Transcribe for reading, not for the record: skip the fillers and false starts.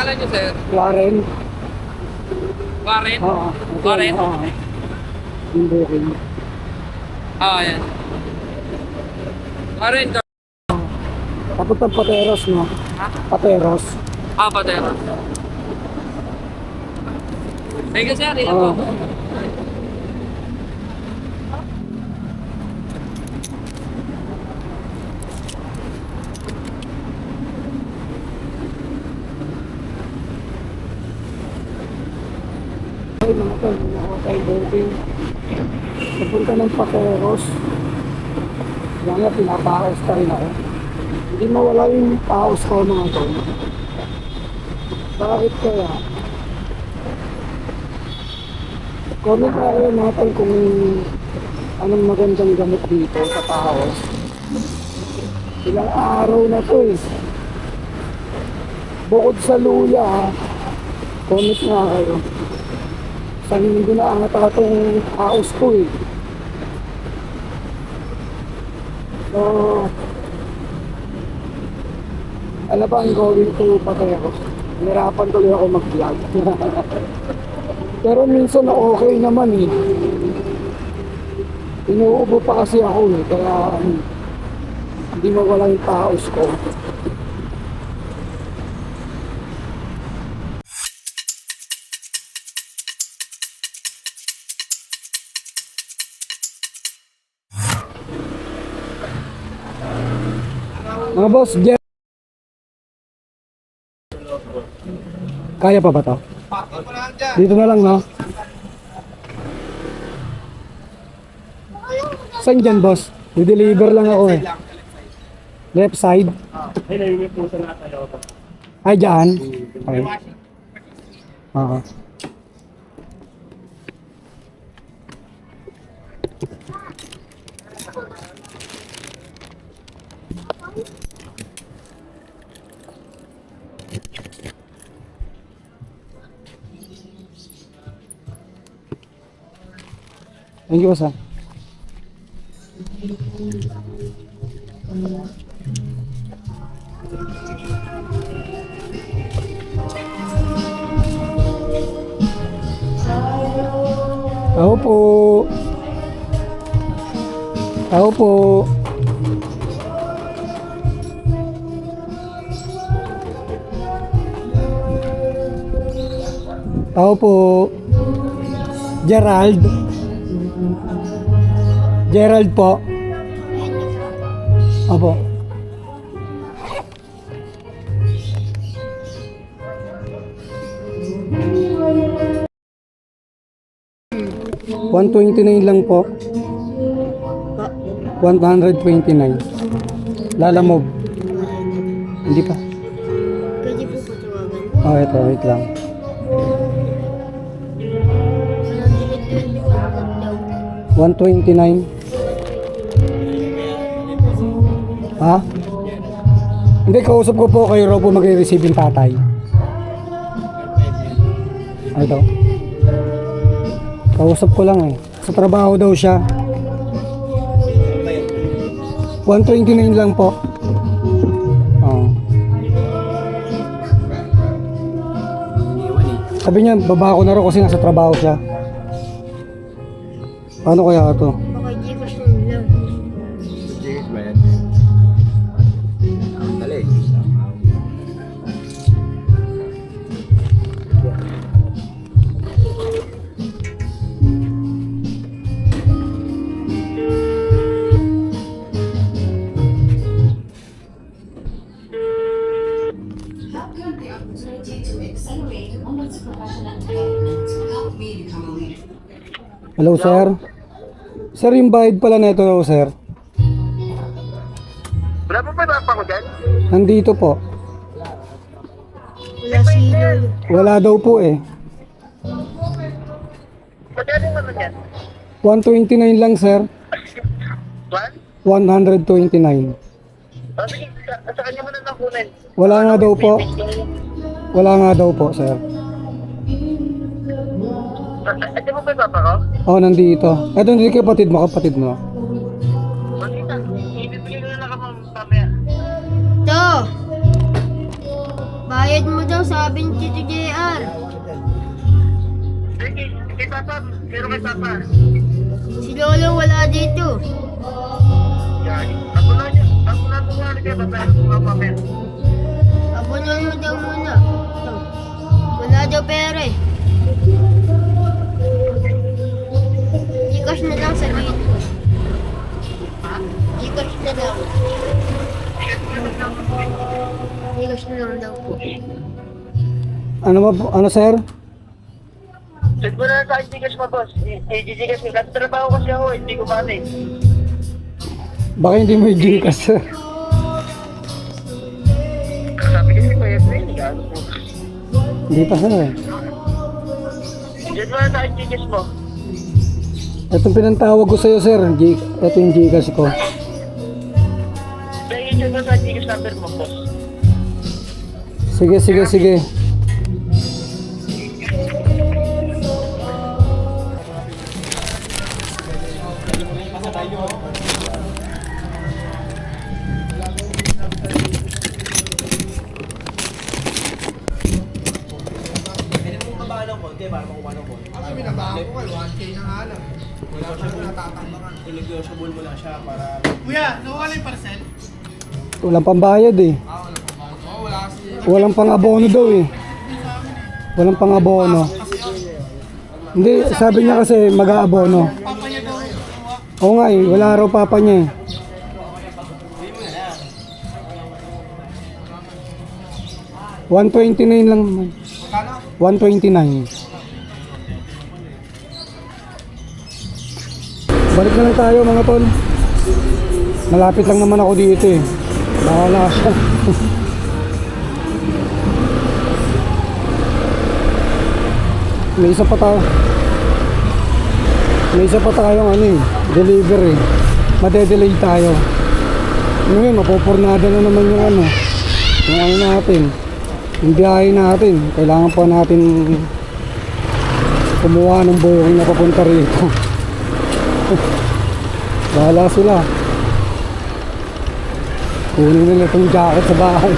Pangalan niyo, sir? Warren. Warren? Oo. Warren? Oo. Hindi rin. Ayan. Warren, Papunta Pateros, no? Pateros. Patero. Thank you, sir. Ilan Oo. po? Ay, mga tol, hotel booking. Papunta ng Pateros. Yan nga, pinapaos ka rin ako. Hindi mawala yung paos ko, mga tol. Bakit kaya? Comment na kayo mga tol kung anong magandang gamit dito sa paos. Ilang araw na to eh. Bukod sa luya, comment na kayo. Isang linggo na ata itong paos ko eh. So, alam ba ang gawin ko patay ako? Nahirapan tuloy ako mag-vlog. Pero minsan okay naman eh. Inuubo pa kasi ako eh, kaya hindi mawala yung paos ko. Mga boss, kaya pa ba to? Dito na lang, no? Saan dyan, boss? I-deliver lang ako eh. Left side? Ay, dyan? Okay. Oo. Thank you, boss. Tao po. Tao po. Tao po. Gerald. Gerald po. Opo. $129 lang po. 129. Lalamove. Hindi pa. Pwede po patawagan. Oh, ito, wait lang. 129. Ha? Hindi, kausap ko po kayo raw po magre-receive yung tatay. Ito. Kausap ko lang eh. Sa trabaho daw siya. 129 lang po. Oh. Sabi niya, baba ko na raw kasi nasa trabaho siya. Paano kaya ito? Baka Gcash lang. Gcash ba yan? Dali. Hello, sir. Sir, yung bayad pala na ito, sir. Wala pa ba pa ko dyan? Nandito po. Wala si Lolo. Wala daw po eh. Magkano naman yan? 129 lang, sir. One? 129. Sige, sa kanya mo na nakunin. Wala nga daw po. Wala nga daw po, sir. Ate mo ba yung papa ko? Oh, nandito. Eto, hindi kapatid mo, kapatid mo. Makita, ibibigay ko na lang ako mamaya. To! Bayad mo daw, sabi ni Tito JR. Sige, kay Papa. Pero kay Papa. Si Lolo wala dito. Yan. Ako na tumawag kay Papa. Ako na papel. Abunan mo daw muna. Ito. Wala daw pera eh. Gcash na lang sabihin ko. Gcash na lang. Gcash na lang daw po. Ano ba po? Ano sir? Check mo na sa Gcash mo, boss. Gcash mo. Nagtatrabaho kasi ako, hindi ko manage. Baka hindi mo i-Gcash sir. Sabi kasi ko, hindi ka. Hindi pa sir. Check mo na sa Gcash mo. Itong pinantawag ko sa'yo sir. Ito yung Gcash ko. Check mo sa Gcash number mo, boss. Sige, sige, sige. Walang pambayad eh. Walang pang-abono daw eh. Walang pang-abono. Hindi, sabi niya kasi mag-aabono. Oo nga eh, wala raw papa niya eh. $129 lang naman. $129. Balik na lang tayo mga tol. Malapit lang naman ako dito eh. Bahala siya. May isa pa tayo. May isa pa tayong ano eh, delivery. Madedelay tayo. Ngayon, mapupurnada na naman yung ano. Yung ano natin. Yung biyahe natin. Kailangan pa natin kumuha ng booking na papunta rito. Bahala sila. Kunin nila itong jacket sa bahay.